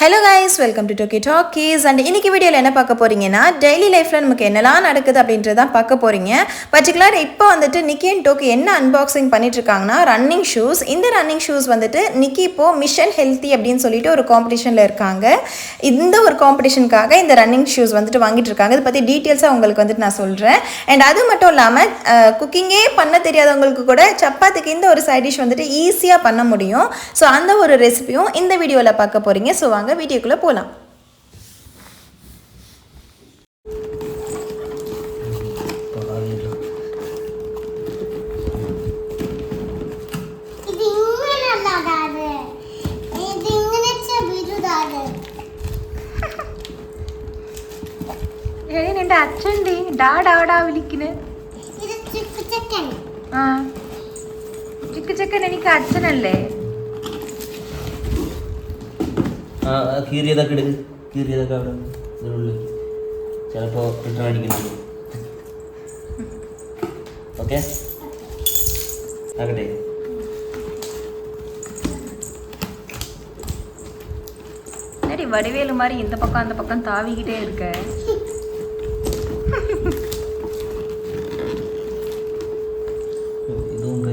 Hello guys, welcome to Toki Talkies and இன்னைக்கு வீடியோல என்ன பார்க்க போறீங்கன்னா டெய்லி லைஃப்ல நமக்கு என்னலாம் நடக்குது அப்படின்றத பார்க்க போறீங்க. பர்టిక్యులர் இப்போ வந்துட்டு நிக்கி அண்ட் டோக்கி என்ன அன்பாக்சிங் பண்ணிட்டு இருக்காங்கன்னா ரன்னிங் ஷூஸ். இந்த ரன்னிங் ஷூஸ் வந்துட்டு நிக்கி இப்போ மிஷன் ஹெல்தி அப்படின்னு சொல்லிட்டு ஒரு காம்படிஷன்ல இருக்காங்க. இந்த ஒரு காம்படிஷனுக்காக இந்த ரன்னிங் ஷூஸ் வந்துட்டு வாங்கிட்டு இருக்காங்க. இத பத்தி டீடைல்ஸா உங்களுக்கு வந்துட்டு நான் சொல்றேன். அண்ட் அது மட்டும் இல்லாம குக்கிங்கே பண்ண தெரியாதவங்களுக்கு கூட சப்பாத்திக்கு இந்த ஒரு சைட் டிஷ் வந்துட்டு ஈஸியா பண்ண முடியும். சோ அந்த ஒரு ரெசிபியும் இந்த வீடியோல பார்க்க போறீங்க. சோ வீடியோக்குள்ள போலாம். നിന്റെ അച്ഛൻ്റെ ഡാഡാടാ വിളിക്കുന്നു. ആ ചിക്കു ചെക്കൻ എനിക്ക് അച്ഛനല്ലേ? കീറിയതൊക്കെ എടുക്ക്, കീറിയതൊക്കെ അവിടെ ഇതിനുള്ളിൽ ചിലപ്പോൾ റിട്ടേൺ അടിക്കുന്നുണ്ട്. ഓക്കെ ആകട്ടെ. சரி, வடிவேலு மாதிரி இந்த பக்கம் அந்த பக்கம் தாவிக்கிட்டே இருக்க. இதுவும்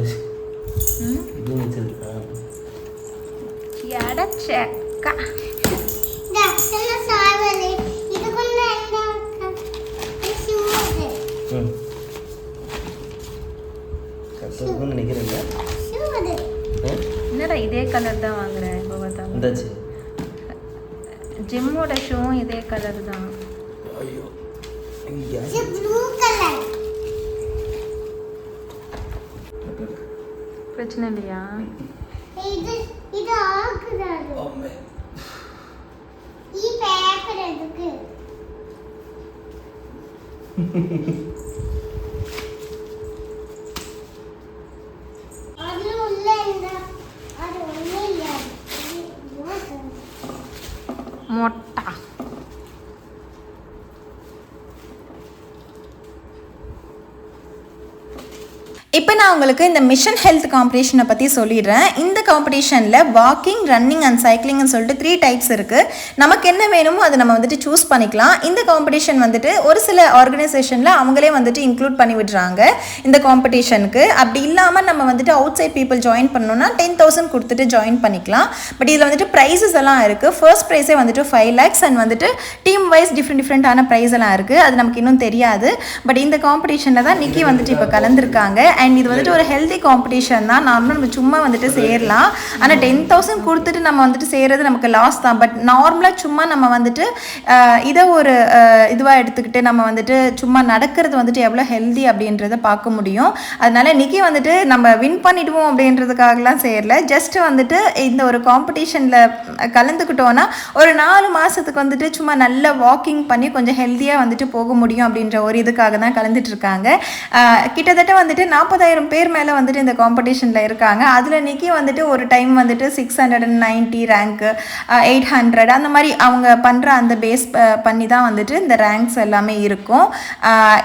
இதுவும் வச்சிருக்கா செக்கா. என்னடா இதே கலர் தான் வாங்குறேன். இப்போ பார்த்தா ஜிம்மோட ஷூவும் இதே கலர் தான். பிரச்சனை இல்லையா? மொட்டா இப்போ நான் உங்களுக்கு இந்த மிஷன் ஹெல்த் காம்படிஷனை பற்றி சொல்லிடுறேன். இந்த காம்படிஷனில் வாக்கிங், ரன்னிங் அண்ட் சைக்கிளிங்னு சொல்லிட்டு 3 டைப்ஸ் இருக்குது. நமக்கு என்ன வேணுமோ அதை நம்ம வந்துட்டு சூஸ் பண்ணிக்கலாம். இந்த காம்படிஷன் வந்துட்டு ஒரு சில ஆர்கனைசேஷனில் அவங்களே வந்துட்டு இன்க்ளூட் பண்ணி விடுறாங்க இந்த காம்படிஷனுக்கு. அப்படி இல்லாமல் நம்ம வந்துட்டு அவுட் சைட் பீப்புள் ஜாயின் பண்ணணும்னா 10,000 கொடுத்துட்டு ஜாயின் பண்ணிக்கலாம். பட் இதில் வந்துட்டு ப்ரைஸஸ் எல்லாம் இருக்குது. ஃபர்ஸ்ட் ப்ரைஸே வந்துட்டு 5 lakhs அண்ட் வந்துட்டு டீம் வைஸ் டிஃப்ரெண்டான ப்ரைஸ் எல்லாம் இருக்குது. அது நமக்கு இன்னும் தெரியாது. பட் இந்த காம்படிஷனில் தான் நிக்கி வந்துட்டு இப்போ கலந்துருக்காங்க. அண்ட் இது வந்துட்டு ஒரு ஹெல்தி காம்படிஷன் தான். நார்மலாக நம்ம சும்மா வந்துட்டு சேரலாம். ஆனால் 10,000 கொடுத்துட்டு நம்ம வந்துட்டு செய்கிறது நமக்கு லாஸ் தான். பட் நார்மலாக சும்மா நம்ம வந்துட்டு இதை ஒரு இதுவாக எடுத்துக்கிட்டு நம்ம வந்துட்டு சும்மா நடக்கிறது வந்துட்டு எவ்வளோ ஹெல்தி அப்படின்றத பார்க்க முடியும். அதனால நிக்கி வந்துட்டு நம்ம வின் பண்ணிடுவோம் அப்படின்றதுக்காகலாம் சேரல. ஜஸ்ட் வந்துட்டு இந்த ஒரு காம்படிஷனில் கலந்துக்கிட்டோன்னா ஒரு 4 மாதத்துக்கு வந்துட்டு சும்மா நல்ல வாக்கிங் பண்ணி கொஞ்சம் ஹெல்த்தியாக வந்துட்டு போக முடியும் அப்படின்ற ஒரு இதுக்காக தான் கலந்துட்டு இருக்காங்க. கிட்டத்தட்ட வந்துட்டு 40,000 பேர் மேலே வந்துட்டு இந்த காம்படிஷனில் இருக்காங்க. அதில் நிக்கி வந்துட்டு ஒரு டைம் வந்துட்டு 690 ரேங்க்கு, 800 அந்த மாதிரி அவங்க பண்ணுற அந்த பேஸ் பண்ணி தான் வந்துட்டு இந்த ரேங்க்ஸ் எல்லாமே இருக்கும்.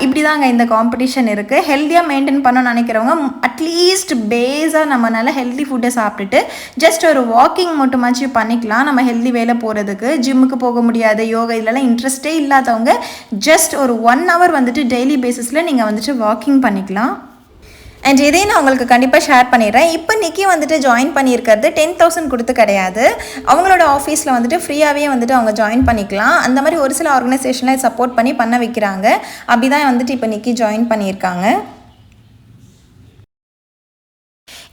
இப்படி தாங்க இந்த காம்படிஷன் இருக்குது. ஹெல்த்தியாக மெயின்டைன் பண்ணணும்னு நினைக்கிறவங்க அட்லீஸ்ட் பேஸாக நம்ம நல்ல ஹெல்த்தி ஃபுட்டை சாப்பிட்டுட்டு ஜஸ்ட் ஒரு வாக்கிங் மட்டுமாச்சும் பண்ணிக்கலாம். நம்ம ஹெல்தி வேலை போகிறதுக்கு ஜிம்முக்கு போக முடியாது, யோகா இதெல்லாம் இன்ட்ரெஸ்டே இல்லாதவங்க ஜஸ்ட் ஒரு 1 hour வந்துட்டு டெய்லி பேசிஸில் நீங்கள் வந்துட்டு வாக்கிங் பண்ணிக்கலாம். அண்ட் இதையும் நான் உங்களுக்கு கண்டிப்பாக ஷேர் பண்ணிடுறேன். இப்போ நிக்கி வந்துட்டு ஜாயின் பண்ணியிருக்கிறது 10,000 கொடுத்து கிடையாது. அவங்களோட ஆஃபீஸில் வந்துட்டு ஃப்ரீயாகவே வந்துட்டு அவங்க ஜாயின் பண்ணிக்கலாம். அந்த மாதிரி ஒரு சில ஆர்கனைசேஷனில் சப்போர்ட் பண்ண வைக்கிறாங்க. அப்படி தான் வந்துட்டு இப்போ நிக்கி ஜாயின் பண்ணியிருக்காங்க.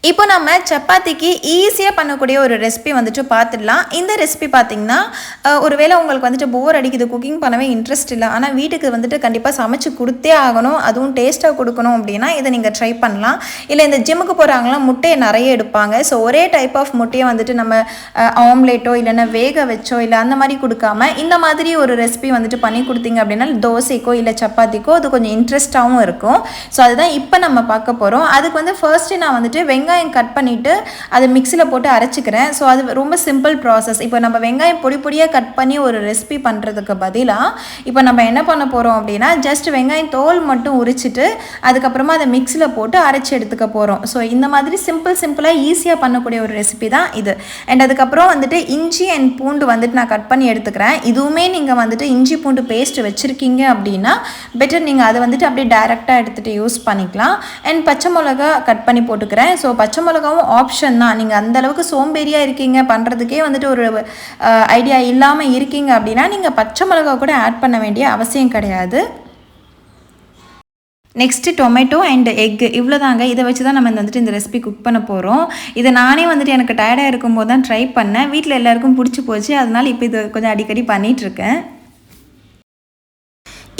இப்போ நம்ம சப்பாத்திக்கு ஈஸியாக பண்ணக்கூடிய ஒரு ரெசிபி வந்துட்டு பார்த்துடலாம். இந்த ரெசிபி பார்த்திங்கன்னா ஒருவேளை உங்களுக்கு வந்துட்டு போர் அடிக்குது, குக்கிங் பண்ணவே இன்ட்ரெஸ்ட் இல்லை, ஆனால் வீட்டுக்கு வந்துட்டு கண்டிப்பாக சமைச்சு கொடுத்தே ஆகணும், அதுவும் டேஸ்ட்டாக கொடுக்கணும் அப்படின்னா இதை நீங்கள் ட்ரை பண்ணலாம். இல்லை இந்த ஜிம்முக்கு போகிறாங்களாம் முட்டையை நிறைய எடுப்பாங்க. ஸோ ஒரே டைப் ஆஃப் முட்டையை வந்துட்டு நம்ம ஆம்லேட்டோ இல்லைன்னா வேக வச்சோ இல்லை அந்த மாதிரி கொடுக்காம இந்த மாதிரி ஒரு ரெசிபி வந்துட்டு பண்ணி கொடுத்தீங்க அப்படின்னா தோசைக்கோ இல்லை சப்பாத்திக்கோ அது கொஞ்சம் இன்ட்ரெஸ்ட்டாகவும் இருக்கும். ஸோ அதுதான் இப்போ நம்ம பார்க்க போகிறோம். அதுக்கு வந்து ஃபர்ஸ்ட்டு நான் வந்துட்டு வெங்காயம் கட் பண்ணிவிட்டு அதை மிக்சியில் போட்டு அரைச்சிக்கிறேன். ஸோ அது ரொம்ப சிம்பிள் ப்ராசஸ். இப்போ நம்ம வெங்காயம் பொடியாக கட் பண்ணி ஒரு ரெசிபி பண்ணுறதுக்கு பதிலாக இப்போ நம்ம என்ன பண்ண போகிறோம் அப்படின்னா ஜஸ்ட் வெங்காயம் தோல் மட்டும் உரிச்சிட்டு அதுக்கப்புறமா அதை மிக்சியில் போட்டு அரைச்சி எடுத்துக்க போகிறோம். ஸோ இந்த மாதிரி சிம்பிளாக ஈஸியாக பண்ணக்கூடிய ஒரு ரெசிபி தான் இது. அண்ட் அதுக்கப்புறம் வந்துட்டு இஞ்சி அண்ட் பூண்டு வந்துட்டு நான் கட் பண்ணி எடுத்துக்கிறேன். இதுவுமே நீங்கள் வந்துட்டு இஞ்சி பூண்டு பேஸ்ட் வச்சுருக்கீங்க அப்படின்னா பெட்டர், நீங்கள் அதை வந்துட்டு அப்படியே டைரெக்டாக எடுத்துகிட்டு யூஸ் பண்ணிக்கலாம். அண்ட் பச்சை மிளகா கட் பண்ணி போட்டுக்கிறேன். ஸோ பச்சை மிளகாவும் ஆப்ஷன் தான். நீங்கள் அந்தளவுக்கு சோம்பேறியாக இருக்கீங்க, பண்ணுறதுக்கே வந்துட்டு ஒரு ஐடியா இல்லாமல் இருக்கீங்க அப்படின்னா நீங்கள் பச்சை மிளகா கூட ஆட் பண்ண வேண்டிய அவசியம் கிடையாது. நெக்ஸ்ட்டு டொமேட்டோ அண்ட் எக்கு இவ்வளோ தாங்க. இதை வச்சு தான் நம்ம வந்துட்டு இந்த ரெசிபி குக் பண்ண போகிறோம். இதை நானே வந்துட்டு எனக்கு டயர்டாக இருக்கும்போது தான் ட்ரை பண்ணேன். வீட்டில் எல்லாருக்கும் பிடிச்சி போச்சு. அதனால் இப்போ இது கொஞ்சம் அடிக்கடி பண்ணிகிட்ருக்கேன்.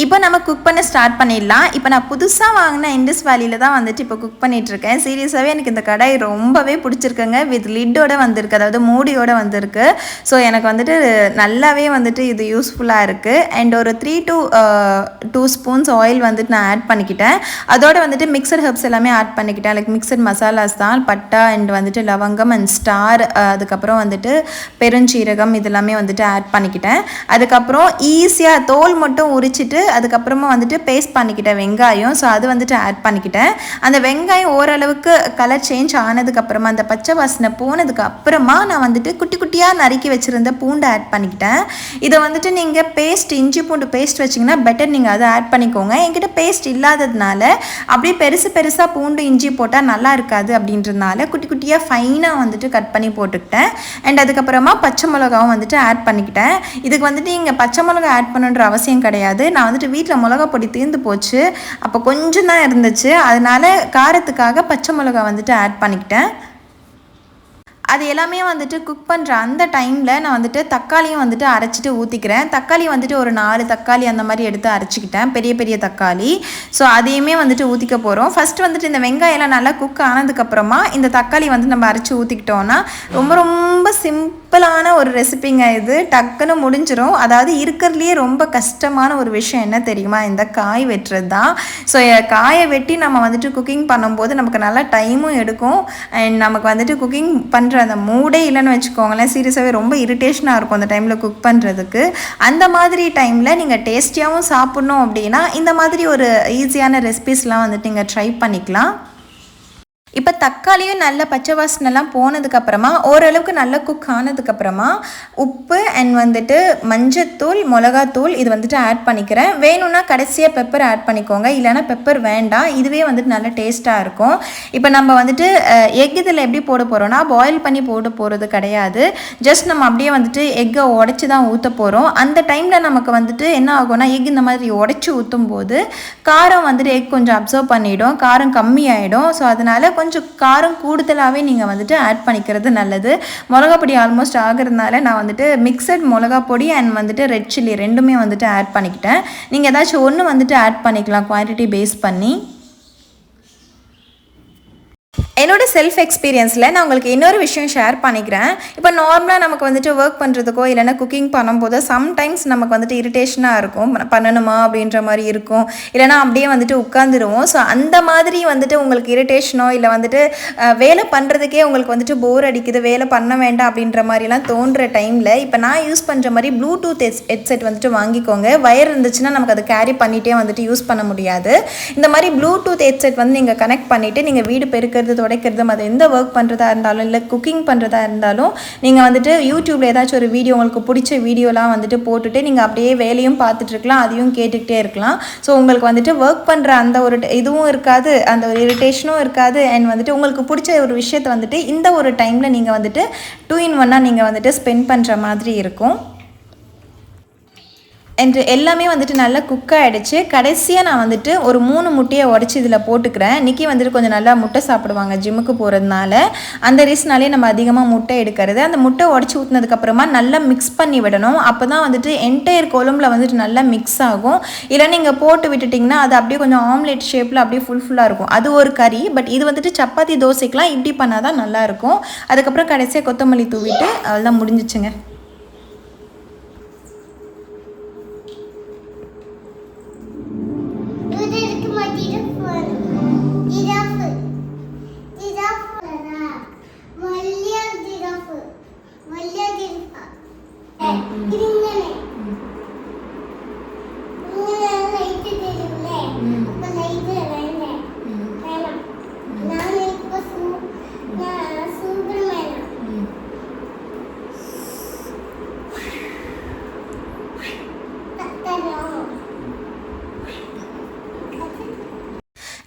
இப்போ நம்ம குக் பண்ண ஸ்டார்ட் பண்ணிடலாம். இப்போ நான் புதுசாக வாங்கின இண்டஸ் வேலியில் தான் வந்துட்டு இப்போ குக் பண்ணிகிட்ருக்கேன். சீரியஸாகவே எனக்கு இந்த கடாய் ரொம்பவே பிடிச்சிருக்குங்க. வித் லிட்டோட வந்திருக்கு, அதாவது மூடியோடு வந்திருக்கு. ஸோ எனக்கு வந்துட்டு நல்லாவே வந்துட்டு இது யூஸ்ஃபுல்லாக இருக்குது. அண்ட் ஒரு 3 to 2 ஸ்பூன்ஸ் ஆயில் வந்துட்டு நான் ஆட் பண்ணிக்கிட்டேன். அதோடு வந்துட்டு மிக்சட் ஹெர்ப்ஸ் எல்லாமே ஆட் பண்ணிக்கிட்டேன். லைக் மிக்சட் மசாலாஸ் தான், பட்டா அண்ட் வந்துட்டு லவங்கம் அண்ட் ஸ்டார், அதுக்கப்புறம் வந்துட்டு பெருஞ்சீரகம் இதெல்லாமே வந்துட்டு ஆட் பண்ணிக்கிட்டேன். அதுக்கப்புறம் ஈஸியாக தோல் மட்டும் உரிச்சிட்டு அதுக்கப்புறமா வந்துட்டு பேஸ்ட் பண்ணிக்கிட்டேன் வெங்காயம். ஸோ அது வந்துட்டு ஆட் பண்ணிக்கிட்டேன். அந்த வெங்காயம் ஓரளவுக்கு கலர் சேஞ்ச் ஆனதுக்கப்புறமா அந்த பச்சை வாசனை போனதுக்கு அப்புறமா நான் வந்துட்டு குட்டி குட்டியாக நறுக்கி வச்சுருந்த பூண்டை ஆட் பண்ணிக்கிட்டேன். இதை வந்துட்டு நீங்கள் பேஸ்ட் இஞ்சி பூண்டு பேஸ்ட் வச்சிங்கன்னா பெட்டர், நீங்கள் அதை ஆட் பண்ணிக்கோங்க. என்கிட்ட பேஸ்ட் இல்லாததுனால அப்படியே பெருசாக பூண்டு இஞ்சி போட்டால் நல்லா இருக்காது அப்படின்றதுனால குட்டி குட்டியாக ஃபைனாக வந்துட்டு கட் பண்ணி போட்டுக்கிட்டேன். அண்ட் அதுக்கப்புறமா பச்சை மிளகாவும் வந்துட்டு ஆட் பண்ணிக்கிட்டேன். இதுக்கு வந்துட்டு இங்கே பச்சை மிளகா ஆட் பண்ணுன்ற அவசியம் கிடையாது. நான் வந்துட்டு வீட்டில் மிளகா பொடி தீர்ந்து போச்சு, அப்போ கொஞ்சம் தான் இருந்துச்சு. அதனால காரத்துக்காக பச்சை மிளகா வந்துட்டு ஆட் பண்ணிக்கிட்டேன். அது எல்லாமே வந்துட்டு குக் பண்ணுற அந்த டைமில் நான் வந்துட்டு தக்காளியும் வந்துட்டு அரைச்சிட்டு ஊற்றிக்கிறேன். தக்காளி வந்துட்டு ஒரு 4 தக்காளி அந்த மாதிரி எடுத்து அரைச்சிக்கிட்டேன், பெரிய தக்காளி. ஸோ அதையுமே வந்துட்டு ஊற்றிக்க போகிறோம். ஃபஸ்ட்டு வந்துட்டு இந்த வெங்காயம்லாம் நல்லா குக் ஆனதுக்கப்புறமா இந்த தக்காளி வந்து நம்ம அரைச்சி ஊற்றிக்கிட்டோன்னா ரொம்ப சிம்பிளான ஒரு ரெசிபிங்க இது. டக்குன்னு முடிஞ்சிடும். அதாவது இருக்கிறதுலையே ரொம்ப கஷ்டமான ஒரு விஷயம் என்ன தெரியுமா, இந்த காய் வெட்டுறது தான். ஸோ காயை வெட்டி நம்ம வந்துட்டு குக்கிங் பண்ணும்போது நமக்கு நல்லா டைமும் எடுக்கும். அண்ட் நமக்கு வந்துட்டு குக்கிங் பண்ணுற அந்த மூடே இல்லைன்னு வச்சுக்கோங்களேன். சீரியஸாகவே ரொம்ப இரிட்டேஷனாக இருக்கும் அந்த டைமில் குக் பண்ணுறதுக்கு. அந்த மாதிரி டைமில் நீங்கள் டேஸ்டியாகவும் சாப்பிட்ணும் அப்படின்னா இந்த மாதிரி ஒரு ஈஸியான ரெசிபிஸ்லாம் வந்துட்டு நீங்கள் ட்ரை பண்ணிக்கலாம். இப்போ தக்காளியும் நல்ல பச்சை வாசனைலாம் போனதுக்கப்புறமா ஓரளவுக்கு நல்லா குக் ஆனதுக்கப்புறமா உப்பு அண்ட் வந்துட்டு மஞ்சத்தூள், மிளகாத்தூள் இது வந்துட்டு ஆட் பண்ணிக்கிறேன். வேணும்னா கடைசியாக பெப்பர் ஆட் பண்ணிக்கோங்க, இல்லைனா பெப்பர் வேண்டாம். இதுவே வந்துட்டு நல்ல டேஸ்ட்டாக இருக்கும். இப்போ நம்ம வந்துட்டு எக் இதில் எப்படி போட போகிறோன்னா பாயில் பண்ணி போட போகிறது கிடையாது. ஜஸ்ட் நம்ம அப்படியே வந்துட்டு எக்கை உடச்சி தான் ஊற்ற போகிறோம். அந்த டைமில் நமக்கு வந்துட்டு என்ன ஆகும்னா எக் இந்த மாதிரி உடச்சி ஊற்றும் போது காரம் வந்துட்டு எக் கொஞ்சம் அப்சர்வ் பண்ணிவிடும், காரம் கம்மியாயிடும். ஸோ அதனால் கொஞ்சம் காரம் கூடுதலாகவே நீங்கள் வந்துட்டு ஆட் பண்ணிக்கிறது நல்லது. மிளகா பொடி ஆல்மோஸ்ட் ஆகிறதுனால நான் வந்துட்டு மிக்சட் மிளகா பொடி அண்ட் வந்துட்டு ரெட் சில்லி ரெண்டுமே வந்துட்டு ஆட் பண்ணிக்கிட்டேன். நீங்கள் ஏதாச்சும் ஒன்று வந்துட்டு ஆட் பண்ணிக்கலாம் குவான்டிட்டி பேஸ் பண்ணி. என்னோட செல்ஃப் எக்ஸ்பீரியன்ஸில் நான் உங்களுக்கு இன்னொரு விஷயம் ஷேர் பண்ணிக்கிறேன். இப்போ நார்மலாக நமக்கு வந்துட்டு ஒர்க் பண்ணுறதுக்கோ இல்லைனா குக்கிங் பண்ணும்போது சம்டைம்ஸ் நமக்கு வந்துட்டு இரிட்டேஷனாக இருக்கும், பண்ணணுமா அப்படின்ற மாதிரி இருக்கும், இல்லைனா அப்படியே வந்துட்டு உட்காந்துருவோம். ஸோ அந்த மாதிரி வந்துட்டு உங்களுக்கு இரிட்டேஷனோ இல்லை வந்துட்டு வேலை பண்ணுறதுக்கே உங்களுக்கு வந்துட்டு போர் அடிக்குது, வேலை பண்ண வேண்டாம் அப்படின்ற மாதிரிலாம் தோன்ற டைமில் இப்போ நான் யூஸ் பண்ணுற மாதிரி ப்ளூடூத் ஹெட்செட் வந்துட்டு வாங்கிக்கோங்க. வயர் இருந்துச்சுன்னா நமக்கு அதை கேரி பண்ணிகிட்டே வந்துட்டு யூஸ் பண்ண முடியாது. இந்த மாதிரி ப்ளூடூத் ஹெட்செட் வந்து நீங்கள் கனெக்ட் பண்ணிவிட்டு நீங்கள் வீடு பெருக்கிறது உடைக்கிறது அது எந்த ஒர்க் பண்ணுறதா இருந்தாலும் இல்லை குக்கிங் பண்ணுறதா இருந்தாலும் நீங்கள் வந்துட்டு யூடியூப்பில் ஏதாச்சும் ஒரு வீடியோ உங்களுக்கு பிடிச்ச வீடியோலாம் வந்துட்டு போட்டுட்டு நீங்கள் அப்படியே வேலையும் பார்த்துட்ருக்கலாம், அதையும் கேட்டுக்கிட்டே இருக்கலாம். ஸோ உங்களுக்கு வந்துட்டு ஒர்க் பண்ணுற அந்த ஒரு இதுவும் இருக்காது, அந்த ஒரு இரிட்டேஷனும் இருக்காது. அண்ட் வந்துட்டு உங்களுக்கு பிடிச்ச ஒரு விஷயத்தை வந்துட்டு இந்த ஒரு டைமில் நீங்கள் வந்துட்டு 2 in 1 நீங்கள் வந்துட்டு ஸ்பெண்ட் பண்ணுற மாதிரி இருக்கும். என்று எல்லாமே வந்துட்டு நல்லா குக் ஆகிடுச்சு. கடைசியாக நான் வந்துட்டு ஒரு 3 முட்டையை உடச்சி இதில் போட்டுக்கிறேன். நிக்கி வந்துட்டு கொஞ்சம் நல்லா முட்டை சாப்பிடுவாங்க ஜிம்முக்கு போகிறதுனால, அந்த ரீசனாலே நம்ம அதிகமாக முட்டை எடுக்கிறது. அந்த முட்டை உடச்சி ஊற்றினதுக்கப்புறமா நல்லா மிக்ஸ் பண்ணி விடணும். அப்போ தான் வந்துட்டு என்டையர் கொழம்புல வந்துட்டு நல்லா மிக்ஸ் ஆகும். இல்லை நீங்கள் போட்டு விட்டுட்டிங்கன்னா அது அப்படியே கொஞ்சம் ஆம்லேட் ஷேப்பில் அப்படியே ஃபுல்லாக இருக்கும். அது ஒரு கறி. பட் இது வந்துட்டு சப்பாத்தி தோசைக்கெலாம் இப்படி பண்ணால் தான் நல்லாயிருக்கும். அதுக்கப்புறம் கடைசியாக கொத்தமல்லி தூவிட்டு அதெல்லாம் முடிஞ்சிச்சுங்க.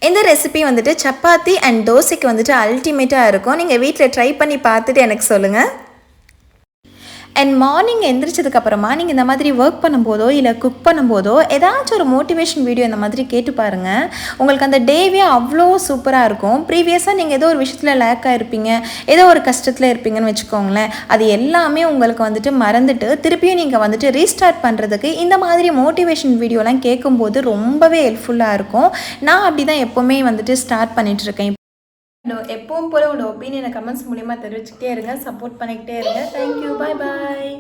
இந்த ரெசிபி வந்துட்டு சப்பாத்தி அண்ட் தோசைக்கு வந்துட்டு அல்டிமேட்டாக இருக்கும். நீங்கள் வீட்டில் ட்ரை பண்ணி பார்த்துட்டு எனக்கு சொல்லுங்கள். அண்ட் மார்னிங் எந்திரிச்சதுக்கப்புறமா நீங்கள் இந்த மாதிரி ஒர்க் பண்ணும்போதோ இல்லை குக் பண்ணும்போதோ ஏதாச்சும் ஒரு மோட்டிவேஷன் வீடியோ இந்த மாதிரி கேட்டு பாருங்கள். உங்களுக்கு அந்த டேவே அவ்வளோ சூப்பராக இருக்கும். ப்ரீவியஸாக நீங்கள் ஏதோ ஒரு விஷயத்தில் லேக்காக இருப்பீங்க, ஏதோ ஒரு கஷ்டத்தில் இருப்பீங்கன்னு வச்சுக்கோங்களேன். அது எல்லாமே உங்களுக்கு வந்துட்டு மறந்துட்டு திருப்பியும் நீங்கள் வந்துட்டு ரீஸ்டார்ட் பண்ணுறதுக்கு இந்த மாதிரி மோட்டிவேஷன் வீடியோலாம் கேட்கும்போது ரொம்பவே ஹெல்ப்ஃபுல்லாக இருக்கும். நான் அப்படி தான் எப்போவுமே வந்துட்டு ஸ்டார்ட் பண்ணிகிட்ருக்கேன். எப்பவும் போல உங்களோட ஒப்பீனியனை கமெண்ட்ஸ் மூலிமா தெரிவிச்சுக்கிட்டே இருங்க, சப்போர்ட் பண்ணிக்கிட்டே இருங்க. தேங்க்யூ, பாய் பாய்.